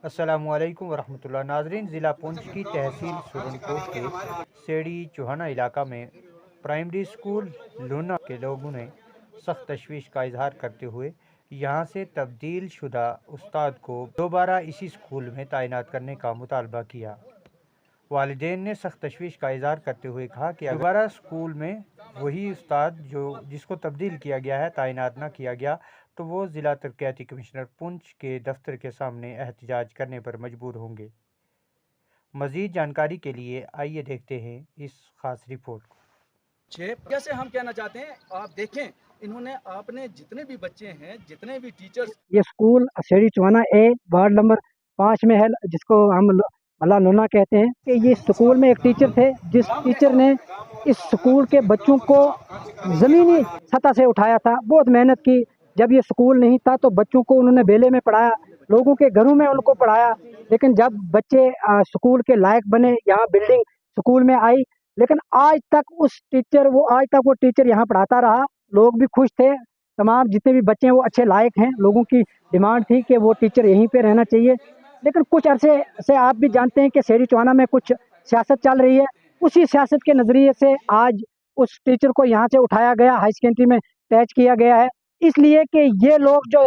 अस्सलामुअलैकुम वरहमतुल्लाह। नाज़रीन, ज़िला पुंछ की तहसील सुरनकोट के सेड़ी चौहाना इलाका में प्राइमरी स्कूल लूना के लोगों ने सख्त तशवीश का इजहार करते हुए यहाँ से तब्दील शुदा उस्ताद को दोबारा इसी स्कूल में तैनात करने का मुतालबा किया। वालिदैन ने सख्त तशवीश का इजहार करते हुए कहा कि दोबारा स्कूल में वही उस्ताद जिसको तब्दील किया गया है तैनात न किया गया तो वो ज़िला तरक्याती कमिश्नर पुंछ के दफ्तर के सामने एहतजाज करने पर मजबूर होंगे। मज़ीद जानकारी के लिए आइए देखते हैं इस खास रिपोर्ट को। जैसे हम कहना चाहते हैं, आप देखें, इन्होंने आपने जितने भी बच्चे हैं, जितने भी टीचर्स, ये स्कूल सेड़ी चौहाना ए वार्ड नंबर 5 में है, जिसको हम अल्लाह लोना कहते हैं। कि ये स्कूल में एक टीचर थे, जिस टीचर ने इस स्कूल के बच्चों को ज़मीनी सतह से उठाया था। बहुत मेहनत की। जब ये स्कूल नहीं था तो बच्चों को उन्होंने बेले में पढ़ाया, लोगों के घरों में उनको पढ़ाया। लेकिन जब बच्चे स्कूल के लायक बने, यहाँ बिल्डिंग स्कूल में आई, लेकिन आज तक वो टीचर यहाँ पढ़ाता रहा। लोग भी खुश थे, तमाम जितने भी बच्चे हैं वो अच्छे लायक हैं। लोगों की डिमांड थी कि वो टीचर यहीं पे रहना चाहिए। लेकिन कुछ अरसे से आप भी जानते हैं कि सेड़ी चौहाना में कुछ सियासत चल रही है। उसी सियासत के नज़रिए से आज उस टीचर को यहाँ से उठाया गया, हाई सेकेंडरी में अटैच किया गया है। इसलिए कि ये लोग जो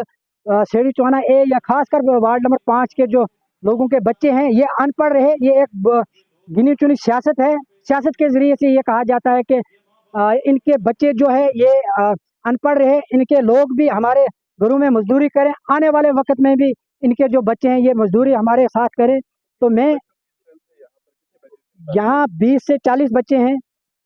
सेड़ी चौहाना ए या खासकर वार्ड नंबर 5 के जो लोगों के बच्चे हैं, ये अनपढ़ रहे। ये एक गिनी चुनी सियासत है। सियासत के ज़रिए से ये कहा जाता है कि इनके बच्चे जो है ये अनपढ़ रहे, इनके लोग भी हमारे घरों में मजदूरी करें, आने वाले वक्त में भी इनके जो बच्चे हैं ये मजदूरी हमारे साथ करें। तो मैं यहाँ 20 से 40 बच्चे हैं।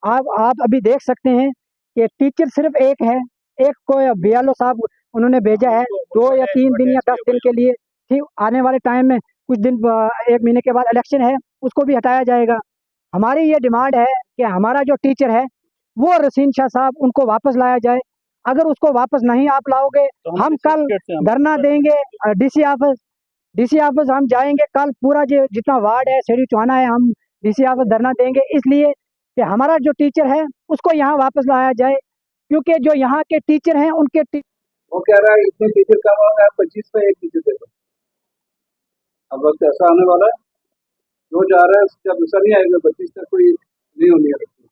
आप अभी देख सकते हैं कि टीचर सिर्फ एक है। एक को बीएलओ साहब उन्होंने भेजा है 2 या 3 दिन या 10 दिन के लिए। ठीक आने वाले टाइम में कुछ दिन 1 महीने के बाद इलेक्शन है, उसको भी हटाया जाएगा। हमारी ये डिमांड है कि हमारा जो टीचर है वो रसीन शाह साहब, उनको वापस लाया जाए। अगर उसको वापस नहीं आप लाओगे तो हम कल धरना देंगे डीसी ऑफिस हम जाएंगे। कल पूरा जो जितना वार्ड है सेड़ी चौहाना है, हम डीसी ऑफिस धरना देंगे, इसलिए कि हमारा जो टीचर है उसको यहाँ वापस लाया जाए। क्योंकि जो यहाँ के टीचर हैं उनके वो कह रहा है इतने टीचर कम होगा, 25 में एक टीचर दे दो। अब वक्त ऐसा आने वाला है, जो जा रहा है उसका दूसरा नहीं आएगा, 25 तक कोई नहीं होने रखती।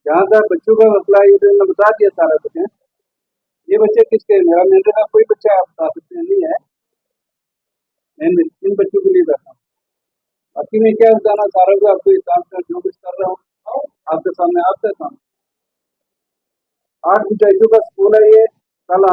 जहाँ तक बच्चों का मसला है, ये तो मैंने बता दिया सारा कुछ है। ये बच्चे किसके, मेरा मेरे का कोई बच्चा आप बता सकते हैं नहीं है। मैं इन बच्चों के लिए बैठा हूँ। बाकी मैं क्या बताना चाह रहा हूँ, आपको ये काम कर जो कुछ कर रहा हूँ आपके सामने 8 जुलाई का स्कूल है ये। कल